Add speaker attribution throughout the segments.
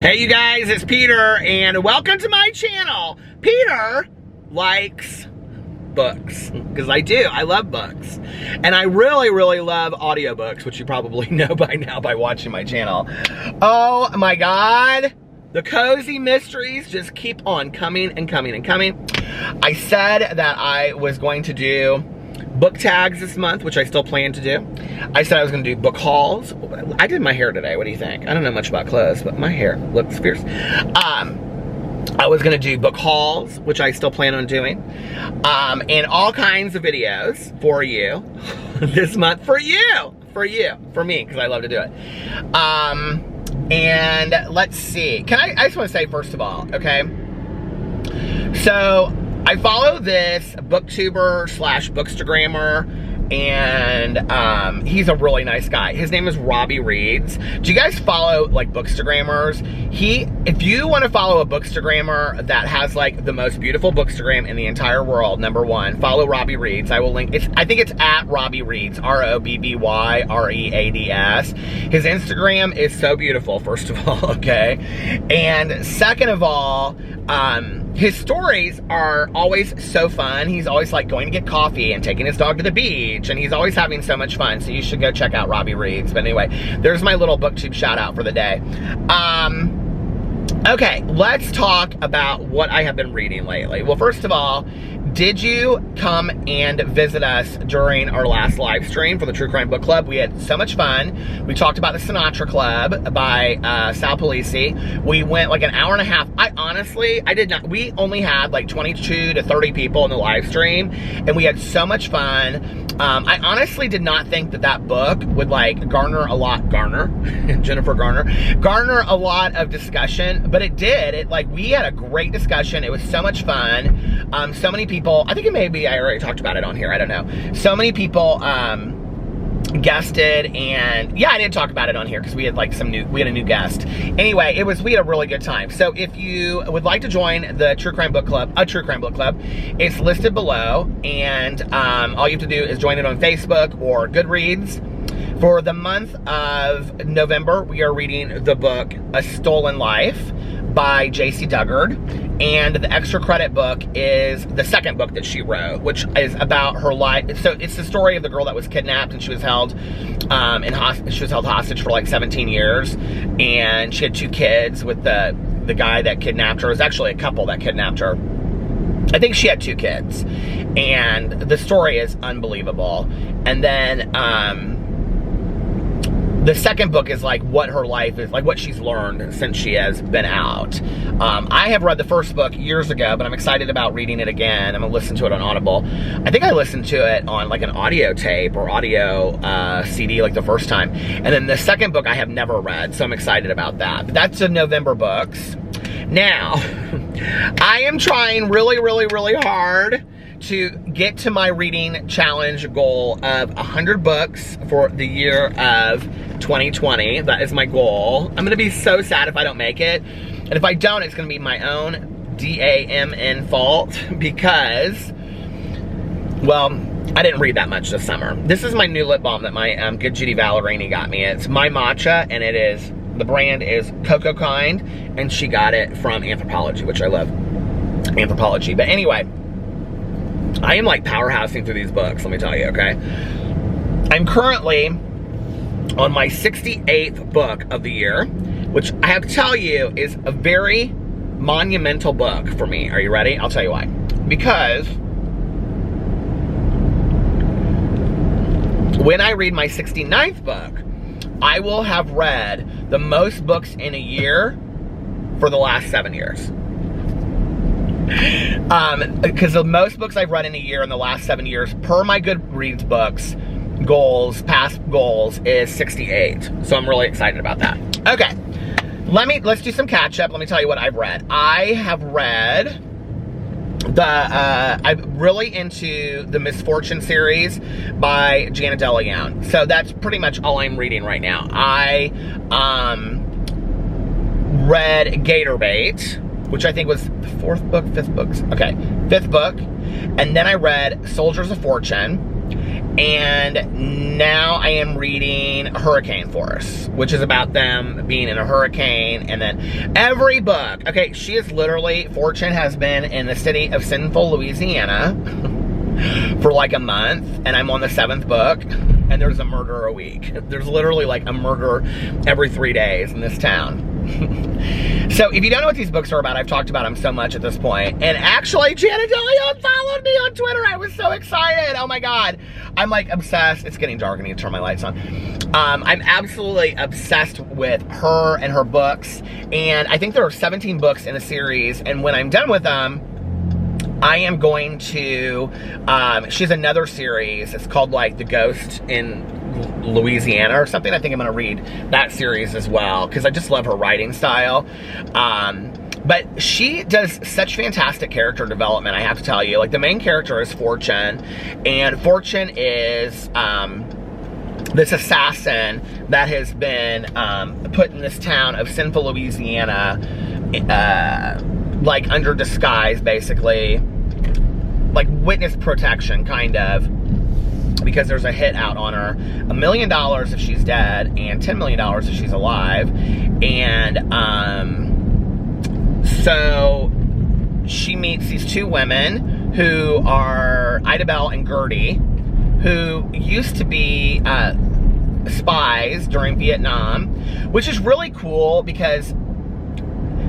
Speaker 1: Hey you guys, it's Peter and welcome to my channel. Peter likes books, because I do. I love books. And I really love audiobooks, which you probably know by now by watching my channel. Oh my God. The cozy mysteries just keep on coming and coming and coming. I said that I was going to do book tags this month, which I still plan to do. I said I was going to do book hauls. I did my hair today. What do you think? I don't know much about clothes, but my hair looks fierce. I was going to do book hauls, which I still plan on doing. And all kinds of videos for you this month. For you. For me, because I love to do it. And let's see. I just want to say, first of all, okay? So, I follow this booktuber slash bookstagrammer, and he's a really nice guy. His name is Robbie Reads. Do you guys follow like bookstagrammers? If you want to follow a bookstagrammer that has like the most beautiful bookstagram in the entire world, #1, follow Robbie Reads. I will link. I think it's at Robbie Reads, ROBBYREADS. His Instagram is so beautiful, first of all, okay? And second of all, his stories are always so fun. He's always like going to get coffee and taking his dog to the beach, and he's always having so much fun. So you should go check out Robbie Reads. But anyway, there's my little booktube shout out for the day. Okay, let's talk about what I have been reading lately. Well, first of all, did you come and visit us during our last live stream for the True Crime Book Club? We had so much fun. We talked about the Sinatra Club by Sal Polisi. We went like an hour and a half. We only had like 22 to 30 people in the live stream, and we had so much fun. I honestly did not think that book would like garner a lot of discussion, but it did. We had a great discussion. It was so much fun. So many people, I think I already talked about it on here, I don't know. So many people guested, and yeah, I did talk about it on here because we had like we had a new guest. Anyway, we had a really good time. So if you would like to join the True Crime Book Club, it's listed below, and all you have to do is join it on Facebook or Goodreads. For the month of November, we are reading the book A Stolen Life by JAYCEE DUGGARD, and the extra credit book is the second book that she wrote, which is about her life. So it's the story of the girl that was kidnapped, and she was held hostage for like 17 years, and she had 2 kids with the guy that kidnapped her. It was actually a couple that kidnapped her. I think she had 2 kids, and the story is unbelievable. And then the second book is like what her life is, like what she's learned since she has been out. I have read the first book years ago, but I'm excited about reading it again. I'm gonna listen to it on Audible. I think I listened to it on like an audio tape or audio CD like the first time. And then the second book I have never read, so I'm excited about that. But that's the November books. Now, I am trying really hard to get to my reading challenge goal of 100 books for the year of 2020. That is my goal. I'm gonna be so sad if I don't make it. And if I don't, it's gonna be my own DAMN fault, because, well, I didn't read that much this summer. This is my new lip balm that my good Judy Ballerini got me. It's My Matcha, and the brand is Cocoa Kind, and she got it from Anthropology, which I love Anthropology. But anyway, I am like powerhousing through these books, let me tell you, okay? I'm currently on my 68th book of the year, which I have to tell you is a very monumental book for me. Are you ready? I'll tell you why. Because when I read my 69th book, I will have read the most books in a year for the last 7 years. Because the most books I've read in a year in the last 7 years, per my Goodreads books past goals, is 68. So I'm really excited about that. Okay, let's do some catch up. Let me tell you what I've read. I have read I'm really into the Misfortune series by Janet DeLeon. So that's pretty much all I'm reading right now. I read Gatorbait, which I think was the 4th book, 5th book. Okay, 5th book. And then I read Soldiers of Fortune. And now I am reading Hurricane Force, which is about them being in a hurricane. And then every book, okay, she is literally, Fortune has been in the city of Sinful, Louisiana for like a month, and I'm on the 7th book, and there's a murder a week. There's literally like a murder every 3 days in this town. So if you don't know what these books are about, I've talked about them so much at this point. And actually, Janet DeLeon followed me on Twitter. I was so excited. Oh my God. I'm like obsessed. It's getting dark. I need to turn my lights on. I'm absolutely obsessed with her and her books. And I think there are 17 books in a series. And when I'm done with them, I am going to, she has another series. It's called like The Ghost in Louisiana or something. I think I'm going to read that series as well, because I just love her writing style. But she does such fantastic character development, I have to tell you. Like, the main character is Fortune, and Fortune is this assassin that has been put in this town of Sinful, Louisiana, like under disguise, basically, like witness protection, kind of, because there's a hit out on her. $1 million if she's dead, and $10 million if she's alive. And so she meets these two women who are Idabelle and Gertie, who used to be spies during Vietnam, which is really cool because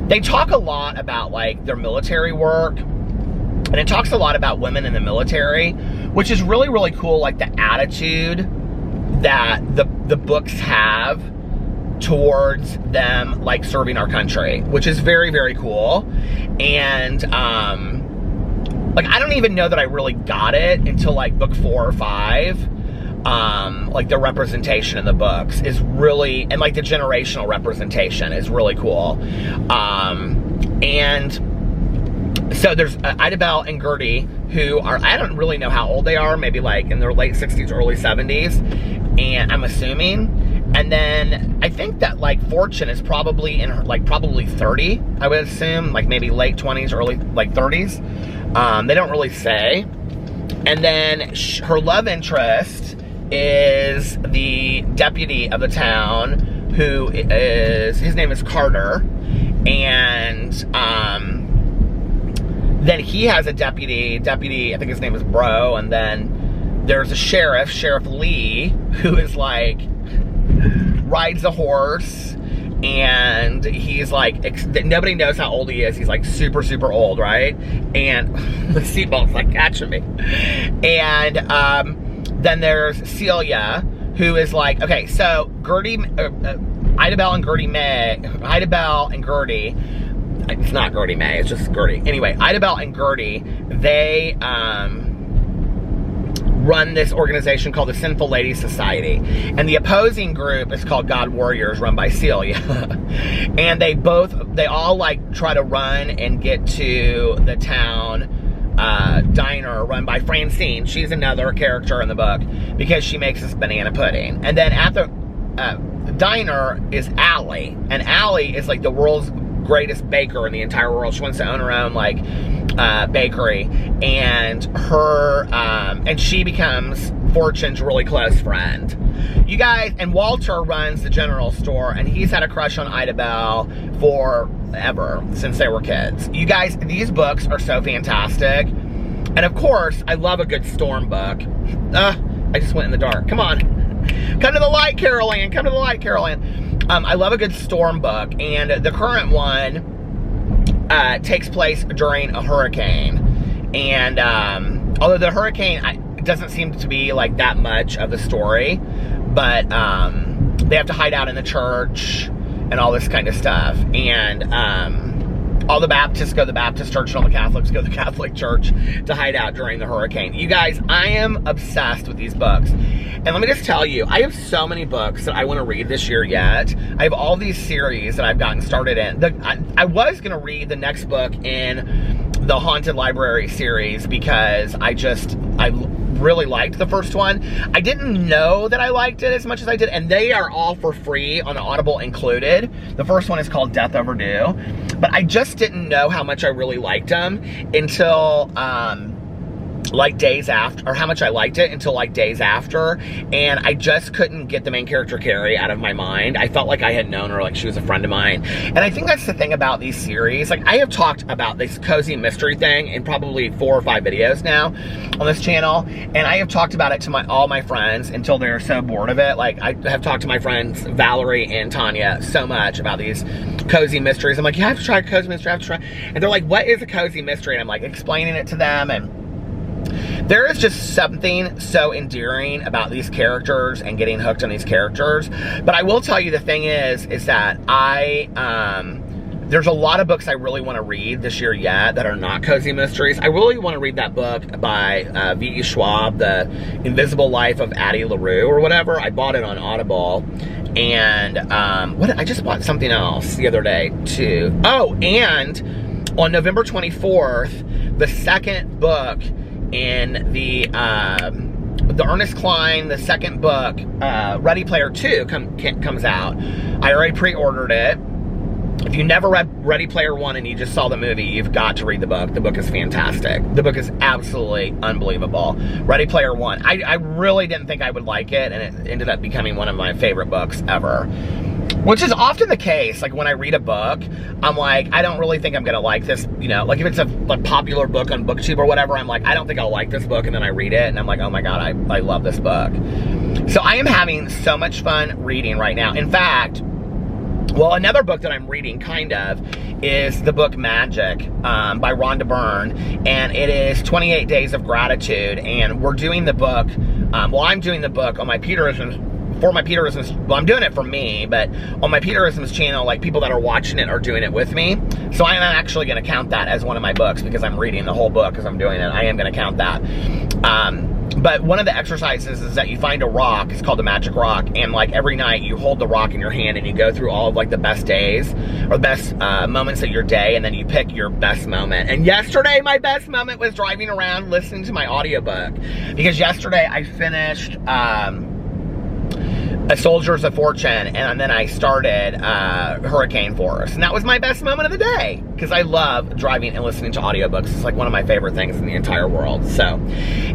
Speaker 1: they talk a lot about like their military work, and it talks a lot about women in the military, which is really, really cool, like the attitude that the books have towards them, like serving our country, which is very, very cool. And like, I don't even know that I really got it until like book 4 or 5. Like, the representation in the books is really, and like the generational representation is really cool. And so there's Idabelle and Gertie, who are, I don't really know how old they are, maybe like in their late 60s, early 70s, and I'm assuming. And then I think that like Fortune is probably in her, like probably 30, I would assume, like maybe late 20s, early like 30s. They don't really say. And then her love interest is the deputy of the town, who is, his name is Carter, and then he has a deputy, I think his name is Bro, and then there's a Sheriff Lee, who is like, rides a horse, and he's like, nobody knows how old he is. He's like super, super old, right? And the seatbelt's like catching me. And then there's Celia, who is like, okay, so Gertie, Idabelle and Gertie, it's not Gertie May, it's just Gertie. Anyway, Idabelle and Gertie, they run this organization called the Sinful Ladies Society. And the opposing group is called God Warriors, run by Celia. And they all like try to run and get to the town diner run by Francine. She's another character in the book because she makes this banana pudding. And then at the diner is Allie, and Allie is like the world's greatest baker in the entire world. She wants to own her own like bakery, and her and she becomes Fortune's really close friend. You guys, and Walter runs the general store, and he's had a crush on Idabelle forever, since they were kids. You guys, these books are so fantastic. And of course, I love a good storm book. I just went in the dark. Come on. Come to the light, Carol Ann. Come to the light, Carol Ann. I love a good storm book, and the current one takes place during a hurricane. And although the hurricane doesn't seem to be like that much of the story, but they have to hide out in the church and all this kind of stuff. And all the Baptists go to the Baptist church, and all the Catholics go to the Catholic church to hide out during the hurricane. You guys, I am obsessed with these books. And let me just tell you, I have so many books that I want to read this year yet. I have all these series that I've gotten started in. I was going to read the next book in the Haunted Library series because I really liked the first one. I didn't know that I liked it as much as I did, and they are all for free on Audible included. The first one is called Death Overdue, but I just didn't know how much I really liked them until like days after, or how much I liked it until like days after, and I just couldn't get the main character Carrie out of my mind. I felt like I had known her, like she was a friend of mine. And I think that's the thing about these series. Like, I have talked about this cozy mystery thing in probably 4 or 5 videos now on this channel, and I have talked about it to all my friends until they're so bored of it. Like, I have talked to my friends Valerie and Tanya so much about these cozy mysteries. I'm like, you have to try a cozy mystery, I have to try. And they're like, what is a cozy mystery? And I'm like explaining it to them, and there is just something so endearing about these characters and getting hooked on these characters. But I will tell you, the thing is that there's a lot of books I really want to read this year yet that are not cozy mysteries. I really want to read that book by V.E. Schwab, The Invisible Life of Addie LaRue or whatever. I bought it on Audible. And I just bought something else the other day too. Oh, and on November 24th, the second book in the Ernest Cline, the second book, Ready Player 2 comes out. I already pre-ordered it. If you never read Ready Player 1 and you just saw the movie, you've got to read the book. The book is fantastic. The book is absolutely unbelievable. Ready Player 1. I really didn't think I would like it, and it ended up becoming one of my favorite books ever. Which is often the case. Like, when I read a book, I'm like, I don't really think I'm gonna like this, you know, like if it's a popular book on BookTube or whatever, I'm like, I don't think I'll like this book, and then I read it, and I'm like, oh my god, I love this book. So I am having so much fun reading right now. In fact, well, another book that I'm reading, kind of, is the book Magic by Rhonda Byrne, and it is 28 Days of Gratitude, and we're doing the book, well, I'm doing the book on my Peterisms, for my Peterisms, well, I'm doing it for me, but on my Peterisms channel, like, people that are watching it are doing it with me, so I am actually going to count that as one of my books, because I'm reading the whole book as I'm doing it. I am going to count that. But one of the exercises is that you find a rock, it's called a magic rock, and like every night you hold the rock in your hand and you go through all of like the best days, or the best moments of your day, and then you pick your best moment. And yesterday, my best moment was driving around listening to my audiobook, because yesterday I finished A Soldiers of Fortune, and then I started Hurricane Force, and that was my best moment of the day, because I love driving and listening to audiobooks. It's like one of my favorite things in the entire world. So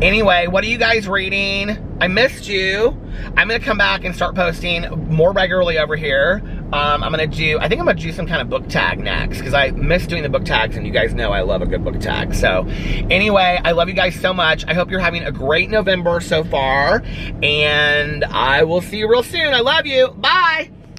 Speaker 1: anyway, what are you guys reading? I missed you. I'm gonna come back and start posting more regularly over here. I think I'm gonna do some kind of book tag next, because I miss doing the book tags, and you guys know I love a good book tag. So anyway, I love you guys so much. I hope you're having a great November so far, and I will see you real soon. I love you. Bye.